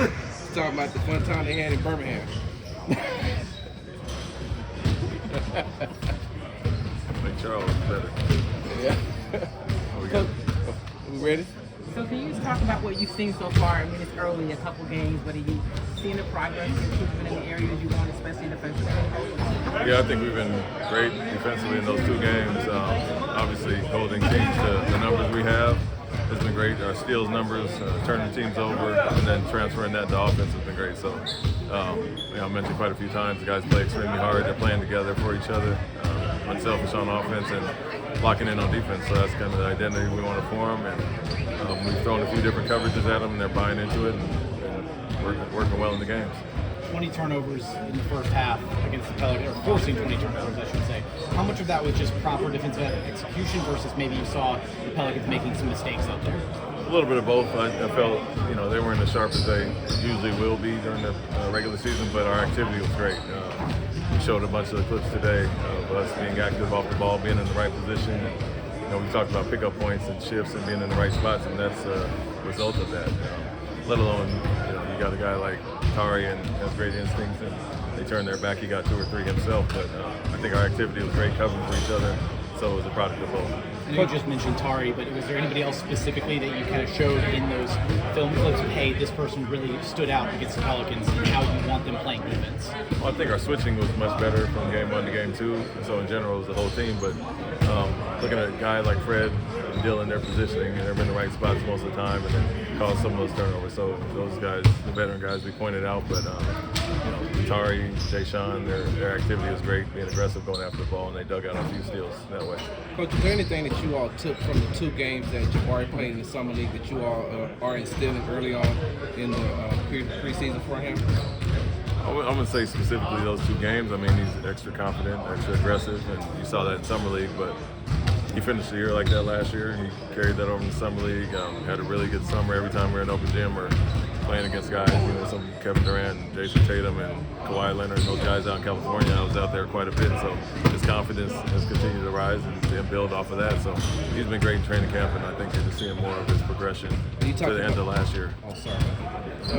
He's talking about the fun time they had in Birmingham. Make Charles better. Yeah. Oh, we got We ready? So can you just talk about what you've seen so far? I mean, it's early, a couple games, but have you seen the progress, improvement in the areas you want, especially defensively? Yeah, I think we've been great defensively in those two games. Obviously, holding teams to the numbers we have has been great. Our steals numbers, turning teams over, and then transferring that to offense has been great. So, I mentioned quite a few times, the guys play extremely hard. They're playing together for each other, unselfish on offense and locking in on defense. So that's kind of the identity we want to form. And we've thrown a few different coverages at them, and they're buying into it and working well in the games. 20 turnovers in the first half against the Pelicans, or forcing 20 turnovers, I should say. How much of that was just proper defensive execution versus maybe you saw the Pelicans making some mistakes out there? A little bit of both. I felt, they weren't as sharp as they usually will be during the regular season, but our activity was great. We showed a bunch of the clips today of us being active off the ball, being in the right position. And, we talked about pickup points and shifts and being in the right spots, and that's a result of that. Let alone, you got a guy like Tari and has great instincts, and they turned their back. He got 2 or 3 himself, but I think our activity was great, covering for each other, so it was a product of both. You just mentioned Tari, but was there anybody else specifically that you kind of showed in those film clips of, hey, this person really stood out against the Pelicans and how you want them playing defense? Well, I think our switching was much better from game 1 to game 2, and so in general it was the whole team, but looking at a guy like Fred and Dylan, their positioning, and they're in the right spots most of the time, and then caused some of those turnovers. So those guys, the veteran guys, we pointed out, but Tari, Jay Sean, their activity was great, being aggressive, going after the ball, and they dug out a few steals that way. Coach, is there anything that you all took from the 2 games that Jabari played in the Summer League that you all are instilling early on in the preseason for him? I'm going to say specifically those 2 games. I mean, he's extra confident, extra aggressive, and you saw that in Summer League, but he finished the year like that last year. He carried that over in the Summer League, had a really good summer every time we were in open gym or playing against guys, some Kevin Durant, and Jason Tatum, and Kawhi Leonard, and those guys out in California. I was out there quite a bit, so his confidence has continued to rise and build off of that. So he's been great in training camp, and I think you're just seeing more of his progression to the end of last year. Oh, sorry.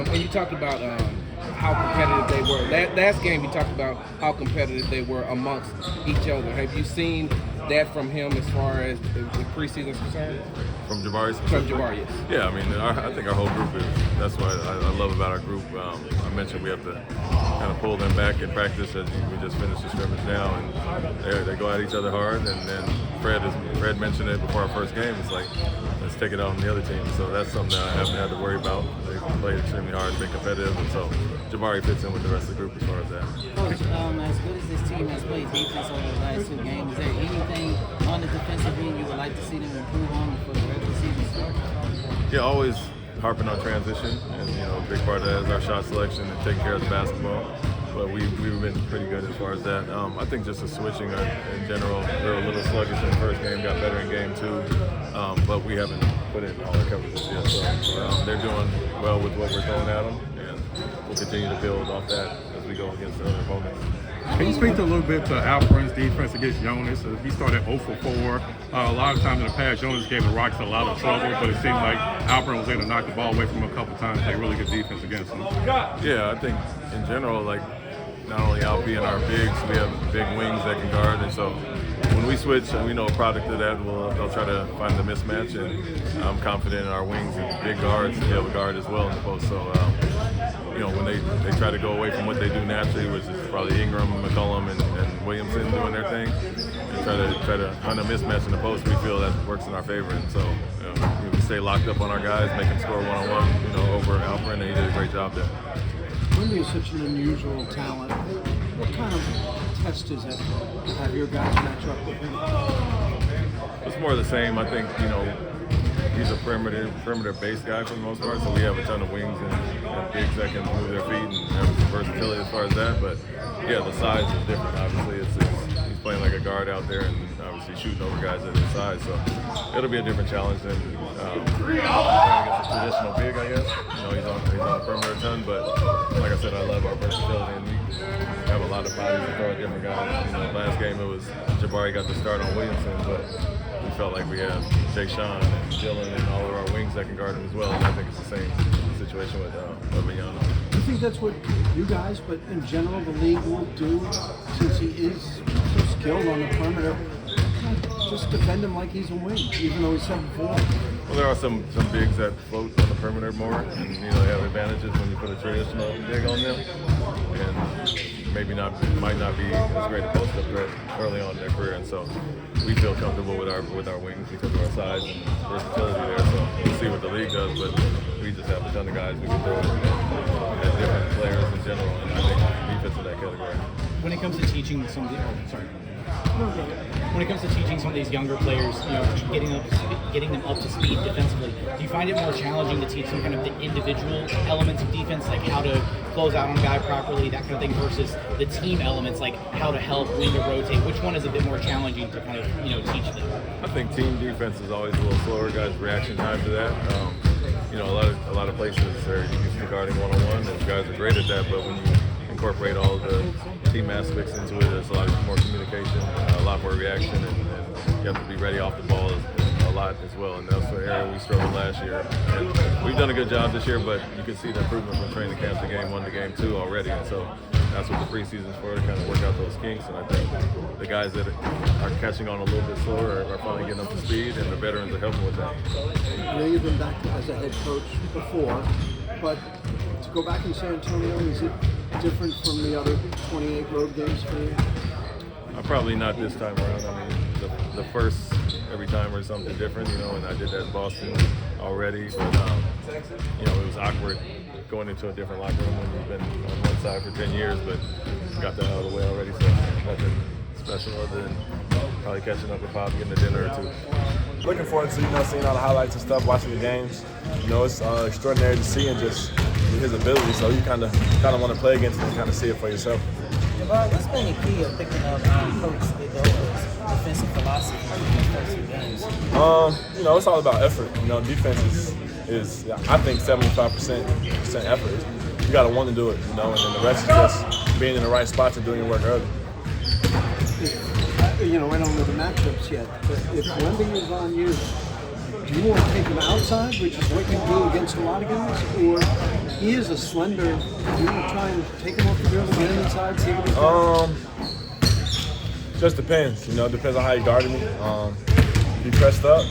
And you talked about how competitive they were. Last game, you talked about how competitive they were amongst each other. Have you seen that from him as far as the preseason is concerned? From Jabari? From Jabari, yes. Yeah, I mean, I think our whole group is. That's what I love about our group. I mentioned we have to kind of pull them back in practice as we just finished the scrimmage now, and they go at each other hard. And then Fred mentioned it before our first game. It's like, let's take it out on the other team. So that's something that I haven't had to worry about. They played extremely hard, been competitive, and so Jabari fits in with the rest of the group as far as that. Coach, as good as this team has played defense over the last 2 games, is there anything on the defensive end you would like to see them improve on before the regular season starts? Yeah, always harping on transition, and a big part of that is our shot selection and taking care of the basketball. But we've been pretty good as far as that. I think just the switching in general, they were a little sluggish in the first game, got better in game 2, but we haven't put in all our coverages yet. So they're doing well with what we're throwing at them, and we'll continue to build off that as we go against the other opponents. Can you speak to a little bit to Alperen's defense against Jonas? He started 0 for 4. A lot of times in the past, Jonas gave the Rockets a lot of trouble, but it seemed like Alperen was able to knock the ball away from him a couple times, play really good defense against him. Yeah, I think in general, not only Al being our bigs, we have big wings that can guard, and so when we switch, and we know a product of that, they'll try to find the mismatch, and I'm confident in our wings and big guards to be able to guard as well in the post. So, when they try to go away from what they do naturally, which is probably Ingram, McCollum, and Williamson doing their thing, and try to hunt a mismatch in the post, we feel that works in our favor. And so we stay locked up on our guys, make them score one-on-one, over Alperen, and he did a great job there. Wemby is such an unusual talent. What kind of test is it to have your guys match up with him? It's more of the same. I think, he's a perimeter-based guy for the most part, so we have a ton of wings and bigs that can move their feet and have some versatility as far as that. But, yeah, the size is different, obviously. He's playing like a guard out there and obviously shooting over guys at his size. So it'll be a different challenge than playing against a traditional big, I guess. He's on the perimeter a ton, but like I said, I love our versatility, and we have a lot of bodies to throw at different guys. Last game it was Jabari got the start on Williamson, but we felt like we have Jay Sean and Dylan and all of our wings that can guard him as well, and I think it's the same situation with Wembanyama. think that's what you guys, but in general, the league will do, since he is so skilled on the perimeter? Just defend him like he's a wing, even though he's 7'4". Well, there are some bigs that float on the perimeter more, and they have advantages when you put a traditional big on them, and might not be as great a post-up threat early on in their career, and so we feel comfortable with our wings because of our size and versatility there. So we'll see what the league does, but we just have a ton of guys we can throw at different players in general, and I think defense in that category. When it comes to teaching some of the, when it comes to teaching some of these younger players, getting them up to speed defensively, do you find it more challenging to teach them kind of the individual elements of defense, like how to close out on a guy properly, that kind of thing, versus the team elements, like how to help, when to rotate? Which one is a bit more challenging to kind of teach them? I think team defense is always a little slower. Guys' reaction time to that. A lot of places are used to guarding one-on-one, and guys are great at that. But when you incorporate all of the team aspects into it, there's a lot more communication, a lot more reaction, and you have to be ready off the ball a lot as well. And that's the area we struggled last year. And we've done a good job this year, but you can see the improvement from training camp to game 1 to game 2 already. And so that's what the preseason's for, to kind of work out those kinks. And I think the guys that are catching on a little bit slower are finally getting up to speed, and the veterans are helping with that. I know you've been back as a head coach before, but to go back in San Antonio, is it different from the other 28 road games for you? Probably not this time around. I mean, the first every time was something different, and I did that in Boston already. But it was awkward going into a different locker room when you've been on one side for 10 years, but got that out of the way already. So nothing special other than probably catching up with Pop, getting a dinner or two. Looking forward to seeing all the highlights and stuff, watching the games. It's extraordinary to see, and just his ability. So you kind of want to play against him and kind of see it for yourself. Jabari, what's been the key of picking up Coach Udoka's defensive philosophy in the first 2 games? It's all about effort. Defense is I think 75% effort. You got to want to do it, and then the rest is just being in the right spots and doing your work early. I don't know the matchups yet, but if Wemby is on you, do you want to take him outside, which is what you do against a lot of guys, or he is a slender, do you want to try and take him off the dribble, get him inside, see what he Just depends, depends on how you guarded me. If he pressed up,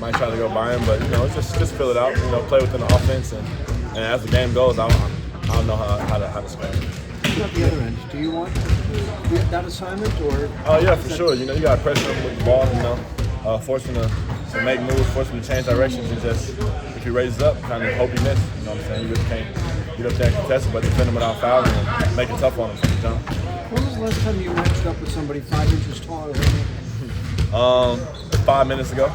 might try to go by him, but just fill it out, play within the offense, and as the game goes, I'll know how to score. At the other end, do you want that assignment, or? Oh yeah, for sure. You got to pressure him with the ball, force him to make moves, force him to change directions, and just if he raises up, kind of hope he misses. You know what I'm saying? You just can't get up there and contest it, but defend him without fouling and make it tough on him from the jump. When was the last time you matched up with somebody 5 inches taller than you? 5 minutes ago.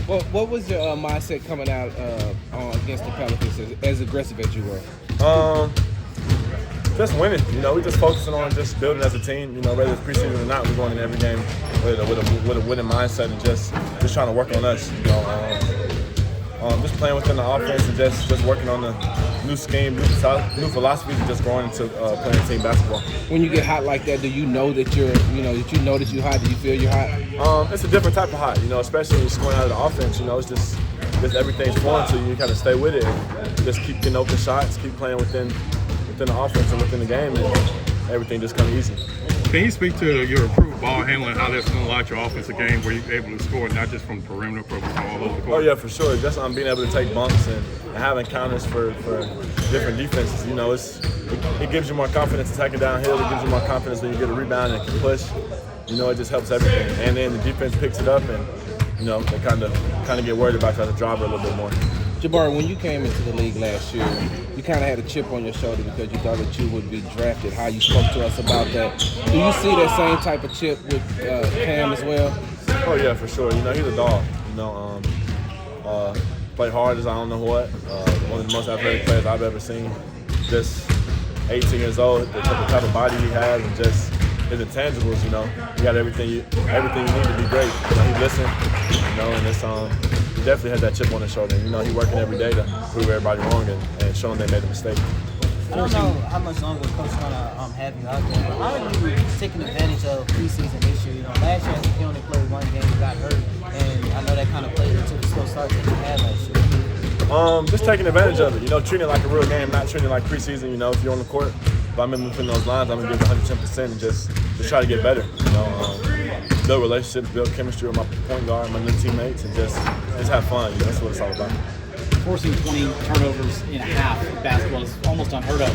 Well, what was your mindset coming out against the Pelicans as aggressive as you were? Just winning. We just focusing on just building as a team. Whether it's preseason or not, we're going in every game with a winning mindset and just trying to work on us. Just playing within the offense and just working on the new scheme, new philosophies, and just growing into playing team basketball. When you get hot like that, do you know that you're hot? Do you feel you're hot? It's a different type of hot, especially when you're scoring out of the offense. It's just everything's flowing to you. You kind of stay with it and just keep getting open shots, keep playing within the offense and within the game, and everything just comes easy. Can you speak to your improved ball handling, how that's going to allow your offensive game where you're able to score not just from the perimeter, but all over the court? Oh yeah, for sure. Just being able to take bumps and having counters for different defenses. It gives you more confidence attacking downhill. It gives you more confidence when you get a rebound and can push. It just helps everything. And then the defense picks it up, and they kind of get worried about trying to drive it a little bit more. Jabari, when you came into the league last year, you kind of had a chip on your shoulder because you thought that you would be drafted. How you spoke to us about that. Do you see that same type of chip with Cam as well? Oh yeah, for sure. He's a dog. Play hard as I don't know what. One of the most athletic players I've ever seen. Just 18 years old, the type of body he has, and just his intangibles. He got everything you need to be great. He listened. And it's he definitely has that chip on his shoulder. He's working every day to prove everybody wrong and show them they made a mistake. I don't know how much longer Coach is gonna have you out there, but how are you taking advantage of preseason this year? You know, last year he only played one game, got hurt, and I know that kind of played into the slow start that you had last year. Just taking advantage of it. You know, treating it like a real game, not treating it like preseason. You know, if you're on the court, if I'm in between those lines, I'm gonna give it 110% and just try to get better. You know, build relationships, build chemistry with my point guard, my new teammates, and just have fun. You know, that's what it's all about. Forcing 20 turnovers in a half of basketball is almost unheard of.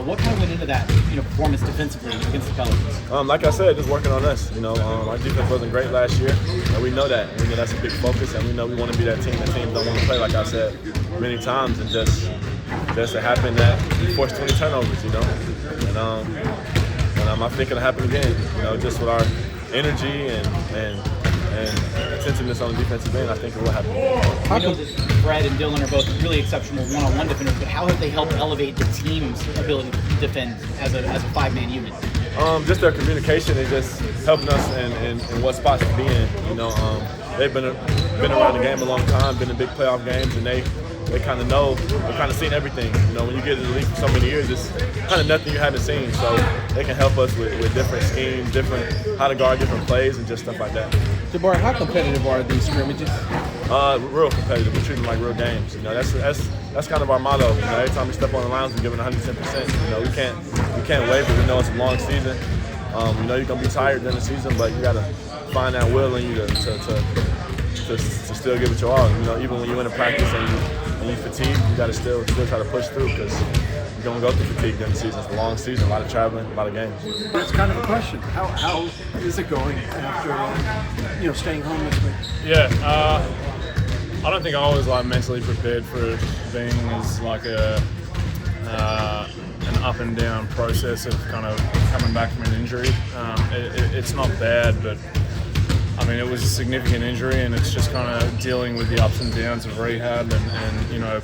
What kind of went into that, performance defensively against the Pelicans? Like I said, just working on us. You know, our defense wasn't great last year, and we know that. We know that's a big focus, and we know we want to be that team. The teams don't want to play, like I said many times, and just it happened that we forced 20 turnovers. You know, and I think it'll happen again. You know, just with our energy and attentiveness on the defensive end, I think it will happen. I know that Fred and Dylan are both really exceptional one-on-one defenders, but how have they helped elevate the team's ability to defend as a five-man unit? Just their communication and just helping us in what spots to be in. You know, they've been around the game a long time, been in big playoff games, and they kind of know, they've kind of seen everything. You know, when you get in the league for so many years, it's kind of nothing you haven't seen. So they can help us with different schemes, how to guard different plays, and just stuff like that. Jabari, how competitive are these scrimmages? Real competitive. We treat them like real games. You know, that's kind of our motto. You know, every time we step on the lines, we give it 110%. You know, we can't waver. We know it's a long season. We know you're gonna be tired during the season, but you gotta find that will in you to still give it your all. You know, even when you're in a practice and you fatigue, you gotta still try to push through because you're gonna go through fatigue during the season. It's a long season, a lot of traveling, a lot of games. That's kind of a question. How is it going after staying home this week? Yeah, I don't think I was mentally prepared for being as an up and down process of kind of coming back from an injury. It's not bad, but I mean, it was a significant injury, and it's just kind of dealing with the ups and downs of rehab and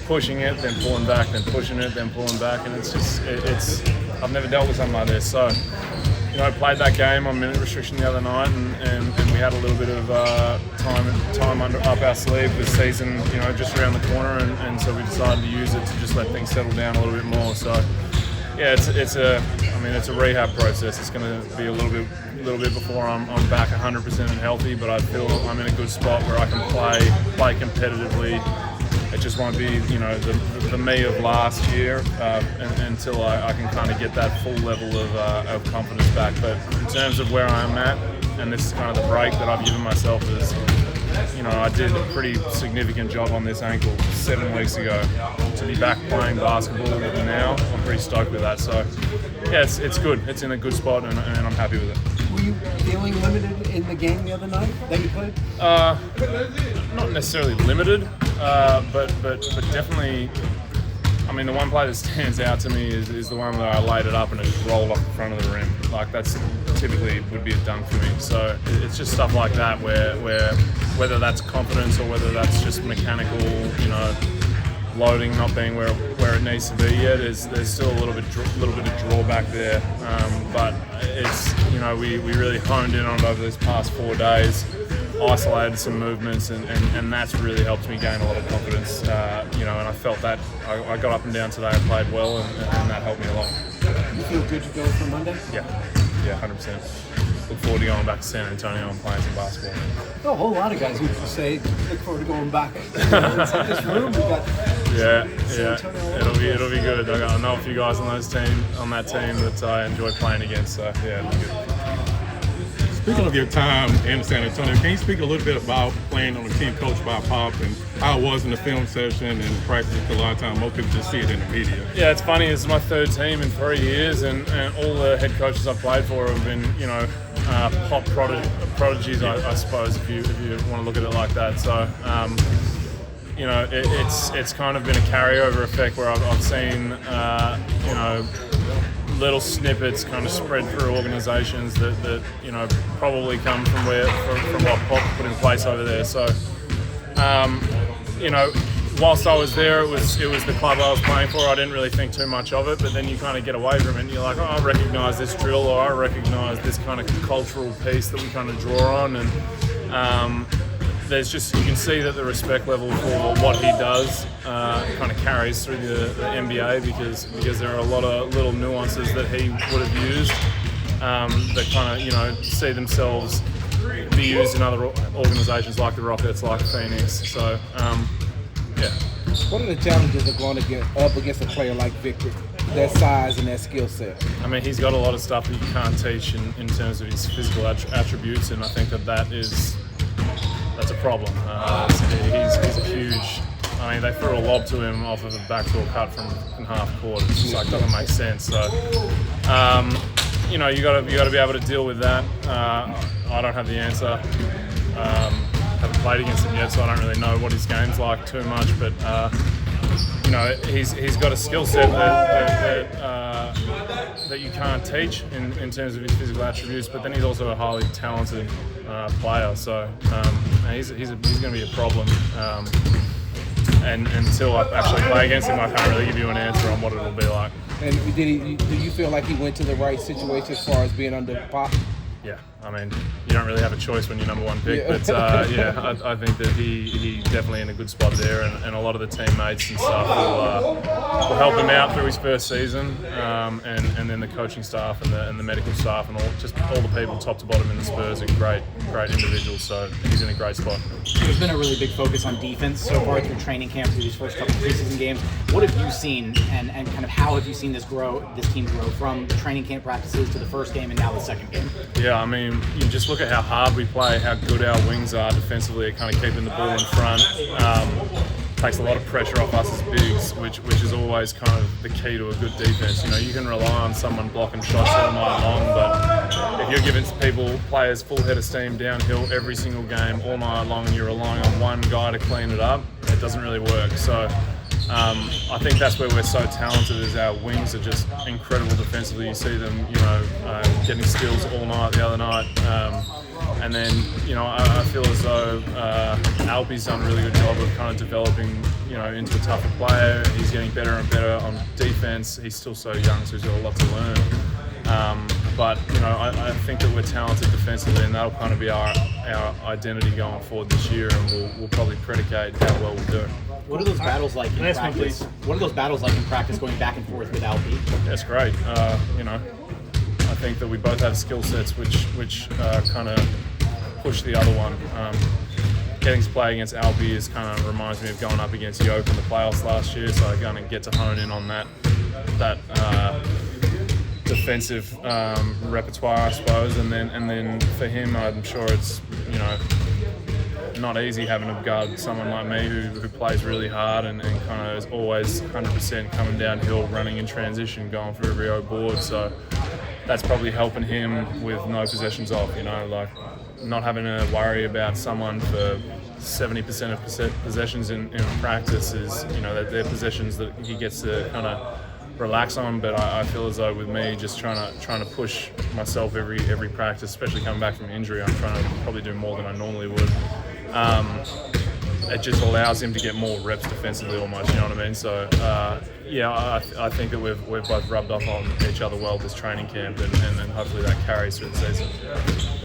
pushing it, then pulling back, then pushing it, then pulling back, and I've never dealt with something like this. So, I played that game on minute restriction the other night, and we had a little bit of time up our sleeve with season, just around the corner, and so we decided to use it to just let things settle down a little bit more. So, yeah, it's a rehab process. It's going to be a little bit before I'm back 100% and healthy, but I feel I'm in a good spot where I can play competitively. It just won't be, the me of last year until I can kind of get that full level of confidence back. But in terms of where I'm at, and this is kind of the break that I've given myself, is, I did a pretty significant job on this ankle 7 weeks ago. To be back playing basketball now, I'm pretty stoked with that. So, yeah, it's good. It's in a good spot, and I'm happy with it. Were you feeling limited in the game the other night that you played? Not necessarily limited, but definitely. I mean, the one play that stands out to me is the one where I laid it up and it just rolled off the front of the rim. That's typically would be a dunk for me. So it's just stuff like that where whether that's confidence or whether that's just mechanical, loading not being where it needs to be yet. There's still a little bit of drawback there, but it's we really honed in on it over these past 4 days, isolated some movements, and that's really helped me gain a lot of confidence. And I felt that I got up and down today and played well, and that helped me a lot. You feel good to go for Monday? Yeah, 100%. Look forward to going back to San Antonio and playing some basketball. A whole lot of guys who say look forward to going back. Inside this room, we got it'll be good. I know a few guys on that team that I enjoy playing against. So yeah, it'll be good. Speaking of your time in San Antonio, can you speak a little bit about playing on a team coached by Pop and how it was in the film session and practice? A lot of times, most people just see it in the media. Yeah, it's funny. This is my 3rd team in 3 years, and all the head coaches I've played for have been, Pop prodigies, I suppose, if you want to look at it like that. So, it's kind of been a carryover effect where I've seen, little snippets kind of spread through organisations that probably come from what Pop put in place over there. So, whilst I was there, it was the club I was playing for. I didn't really think too much of it, but then you kind of get away from it and you're like, oh, I recognise this drill, or I recognise this kind of cultural piece that we kind of draw on, and there's just, you can see that the respect level for what he does kind of carries through the NBA because there are a lot of little nuances that he would have used that kind of see themselves be used in other organizations like the Rockets, like Phoenix. So yeah. What are the challenges of going to get up against a player like Victor, that size and that skill set? I mean, he's got a lot of stuff that you can't teach in terms of his physical attributes, and I think that's a problem. He's a huge. I mean, they threw a lob to him off of a backdoor cut from half court. It's just like doesn't make sense. So, you got to be able to deal with that. I don't have the answer. Haven't played against him yet, so I don't really know what his game's like too much. But he's got a skill set that you can't teach in terms of his physical attributes. But then he's also a highly talented player. So he's going to be a problem. And until I actually play against him, I can't really give you an answer on what it'll be like. And do you feel like he went to the right situation as far as being under Pop? Yeah, I mean, you don't really have a choice when you're number one pick, but I think that he definitely in a good spot there, and a lot of the teammates and stuff will help him out through his first season, and then the coaching staff and the medical staff and all the people top to bottom in the Spurs are great individuals, so he's in a great spot. There's been a really big focus on defense so far through training camp, through these first couple of preseason games. What have you seen, and kind of how have you seen this team grow from the training camp practices to the first game and now the second game? Yeah, I mean, you just look at how hard we play, how good our wings are defensively at kind of keeping the ball in front. Takes a lot of pressure off us as bigs, which is always kind of the key to a good defense. You can rely on someone blocking shots all night long, but if you're giving players full head of steam downhill every single game all night long and you're relying on one guy to clean it up, it doesn't really work. So I think that's where we're so talented, is our wings are just incredible defensively. You see them, getting steals all night the other night. And then, I feel as though Alpe's done a really good job of kind of developing, into a tougher player. He's getting better and better on defense. He's still so young, so he's got a lot to learn. But I think that we're talented defensively, and that'll kind of be our identity going forward this year, and we'll probably predicate how well we do. What are those battles like in practice? What are those battles like in practice, going back and forth with Alpe? That's great. I think that we both have skill sets which kind of push the other one. Getting to play against Alpe is kind of reminds me of going up against Jock in the playoffs last year, so I kind of get to hone in on that defensive repertoire, I suppose, and then for him, I'm sure it's not easy having to guard someone like me who plays really hard and kind of is always 100% coming downhill, running in transition, going for every board. So that's probably helping him with no possessions off, like not having to worry about someone for 70% of possessions in practice is, they're possessions that he gets to kind of relax on. But I feel as though with me just trying to push myself every practice, especially coming back from injury, I'm trying to probably do more than I normally would. It just allows him to get more reps defensively almost, you know what I mean? So, I think that we've both rubbed off on each other well this training camp, and hopefully that carries through the season.